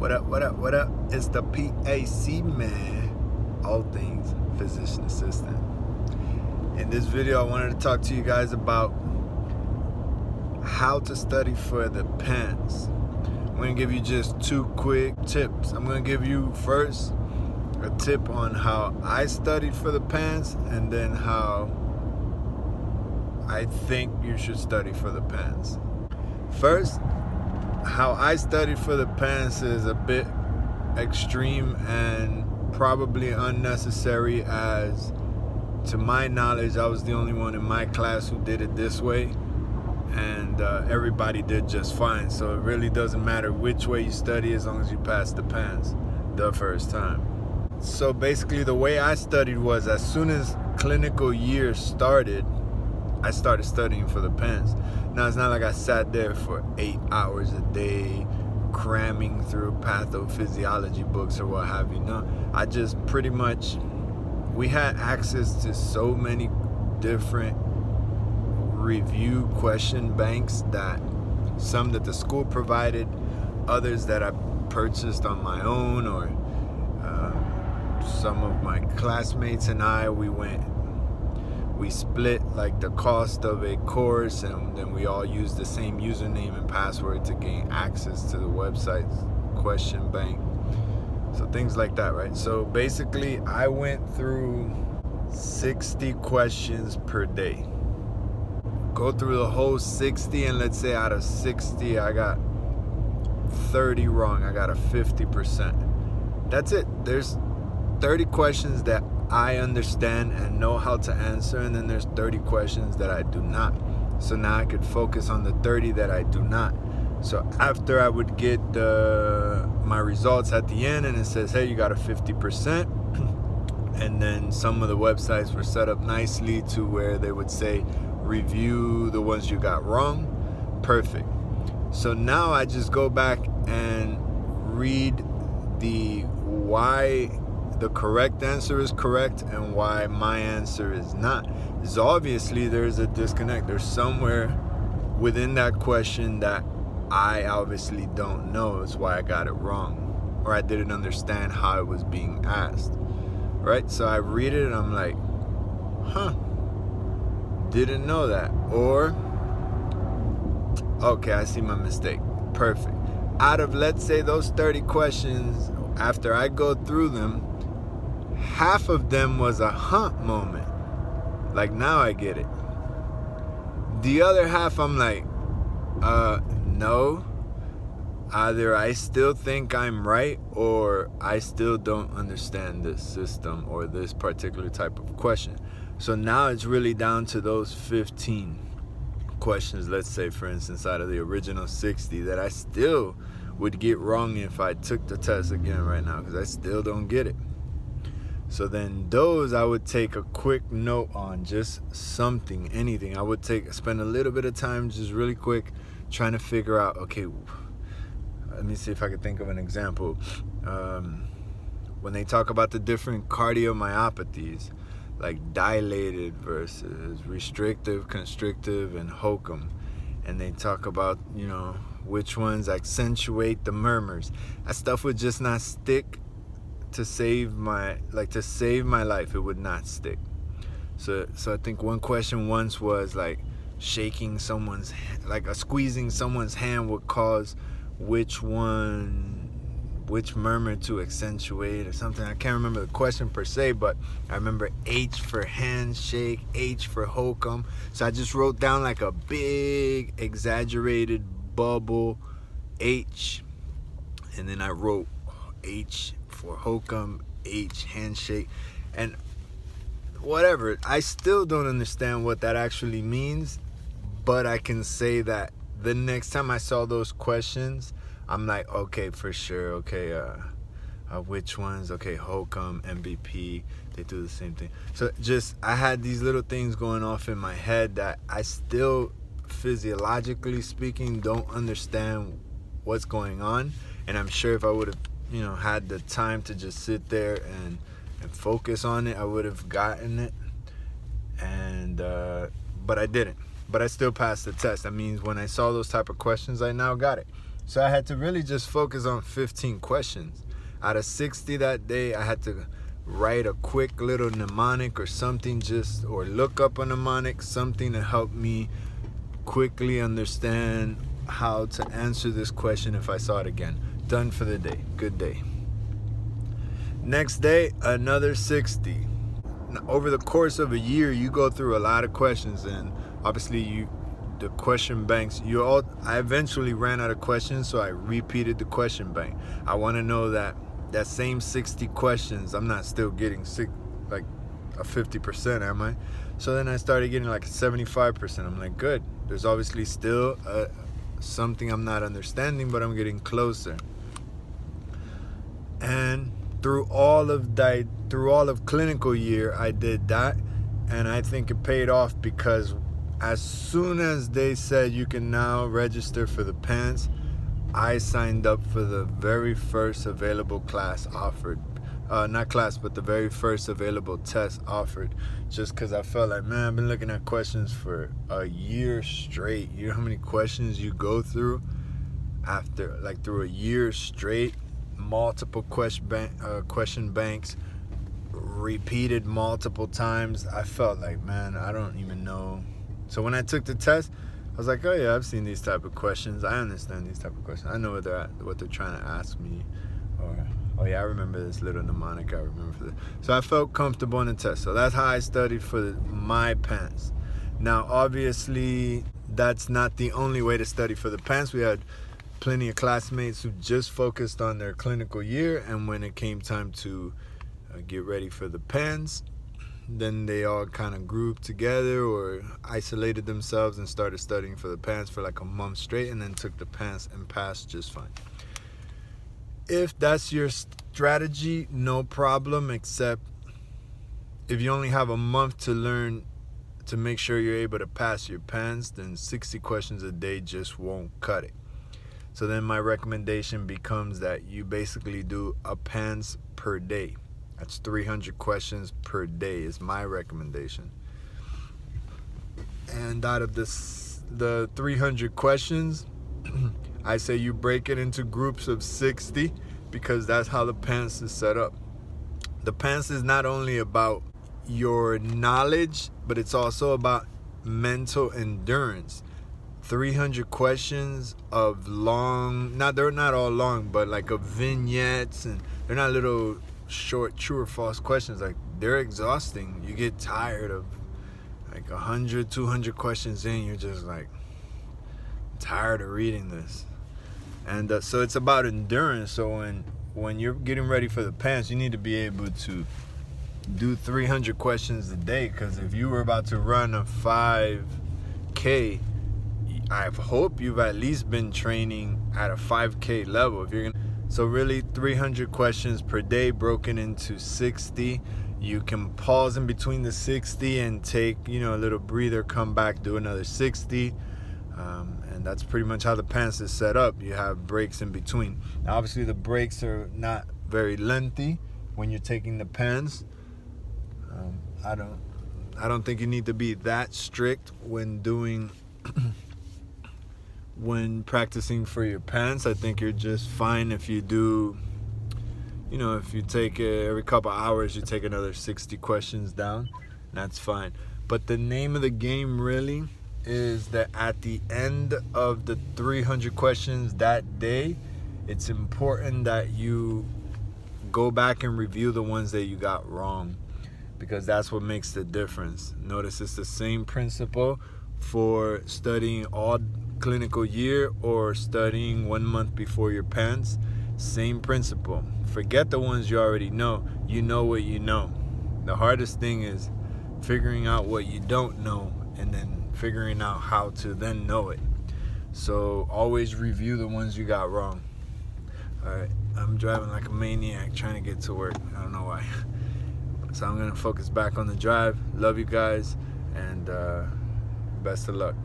What up? It's the PAC man, all things physician assistant. In this video, I wanted to talk to you guys about how to study for the PANCE. I'm going to give you just two quick tips. I'm going to give you first a tip on how I studied for the PANCE, and then how I think you should study for the PANCE. First, how I studied for the PANCE is a bit extreme and probably unnecessary, as to my knowledge I was the only one in my class who did it this way, and everybody did just fine. So it really doesn't matter which way you study as long as you pass the PANCE the first time. So basically the way I studied was, as soon as clinical year started, I started studying for the PANCE. Now, it's not like I sat there for 8 hours a day cramming through pathophysiology books or what have you. No, I just pretty much, we had access to so many different review question banks, that some that the school provided, others that I purchased on my own, or some of my classmates and I, we split like the cost of a course, and then we all used the same username and password to gain access to the website's question bank. So things like that, right? So basically I went through 60 questions per day. Go through the whole 60, and let's say out of 60 I got 30 wrong. I got a 50%. That's it. There's 30 questions that I understand and know how to answer, and then there's 30 questions that I do not. So now I could focus on the 30 that I do not. So after I would get my results at the end, and it says, hey, you got a 50%, and then some of the websites were set up nicely to where they would say, review the ones you got wrong. Perfect. So now I just go back and read why the correct answer is correct and why my answer is not. Because obviously there's a disconnect. There's somewhere within that question that I obviously don't know is why I got it wrong, or I didn't understand how it was being asked, right? So I read it and I'm like, didn't know that. Or, okay, I see my mistake. Perfect. Out of, let's say, those 30 questions, after I go through them, half of them was a moment. Like, now I get it. The other half, I'm like, no. Either I still think I'm right, or I still don't understand this system or this particular type of question. So now it's really down to those 15 questions, let's say, for instance, out of the original 60, that I still would get wrong if I took the test again right now, because I still don't get it. So then those I would take a quick note on, just something, anything. I would spend a little bit of time just really quick trying to figure out, okay, let me see if I can think of an example. When they talk about the different cardiomyopathies, like dilated versus restrictive, constrictive, and HOCM, and they talk about, which ones accentuate the murmurs. That stuff would just not stick. To save my life, it would not stick. So I think one question once was like, shaking someone's, squeezing someone's hand would cause which murmur to accentuate or something. I can't remember the question per se, but I remember H for handshake, H for HOCM. So I just wrote down like a big exaggerated bubble H, and then I wrote H for HOCM, H handshake, and whatever. I still don't understand what that actually means, but I can say that the next time I saw those questions, I'm like, okay, for sure, okay, which ones? Okay, HOCM, MVP, they do the same thing. So just, I had these little things going off in my head that I still, physiologically speaking, don't understand what's going on. And I'm sure if I would have, had the time to just sit there and focus on it, I would have gotten it. And but I didn't. But I still passed the test. That means when I saw those type of questions, I now got it. So I had to really just focus on 15 questions. Out of 60 that day, I had to write a quick little mnemonic or something, or look up a mnemonic, something to help me quickly understand how to answer this question if I saw it again. Done for the day. Good day. Next day, another 60. Over the course of a year, you go through a lot of questions, and obviously the question banks, I eventually ran out of questions, so I repeated the question bank. I want to know that same 60 questions, I'm not still getting like a 50%, am I? So then I started getting like a 75%. I'm like, good. There's obviously still something I'm not understanding, but I'm getting closer. And through all of clinical year, I did that, and I think it paid off, because as soon as they said you can now register for the PANCE, I signed up for the very first available class offered. Not class, but the very first available test offered. Just because I felt like, man, I've been looking at questions for a year straight. You know how many questions you go through through a year straight? Multiple question banks, repeated multiple times. I felt like, man, I don't even know. So when I took the test, I was like, oh yeah, I've seen these type of questions. I understand these type of questions. I know what they're trying to ask me. Or, oh yeah, I remember this little mnemonic. I remember for this. So I felt comfortable in the test. So that's how I studied for my PANCE. Now, obviously, that's not the only way to study for the PANCE. We had plenty of classmates who just focused on their clinical year, and when it came time to get ready for the PANCE, then they all kind of grouped together or isolated themselves and started studying for the PANCE for like a month straight, and then took the PANCE and passed just fine. If that's your strategy, no problem, except if you only have a month to learn to make sure you're able to pass your PANCE, then 60 questions a day just won't cut it. So then my recommendation becomes that you basically do a PANCE per day. That's 300 questions per day is my recommendation. And out of the 300 questions, I say you break it into groups of 60, because that's how the PANCE is set up. The PANCE is not only about your knowledge, but it's also about mental endurance. 300 questions of they're not all long, but like of vignettes, and they're not little short true or false questions. Like, they're exhausting. You get tired of like 100, 200 questions in, you're just like, I'm tired of reading this. And so it's about endurance. So when you're getting ready for the PANCE, you need to be able to do 300 questions a day, because if you were about to run a 5K, I hope you've at least been training at a 5K level. So really 300 questions per day broken into 60. You can pause in between the 60 and take, a little breather, come back, do another 60. And that's pretty much how the PANCE is set up. You have breaks in between. Now, obviously the breaks are not very lengthy when you're taking the PANCE. I don't think you need to be that strict when when practicing for your PANCE. I think you're just fine if you do, if you take every couple hours, you take another 60 questions down, that's fine. But the name of the game really is that at the end of the 300 questions that day, it's important that you go back and review the ones that you got wrong, because that's what makes the difference. Notice it's the same principle for studying all clinical year or studying 1 month before your PANCE. Same principle. Forget the ones you already know. You know what you know. The hardest thing is figuring out what you don't know and then figuring out how to then know it. So always review the ones you got wrong. Alright, I'm driving like a maniac trying to get to work. I don't know why. So I'm going to focus back on the drive. Love you guys, and best of luck.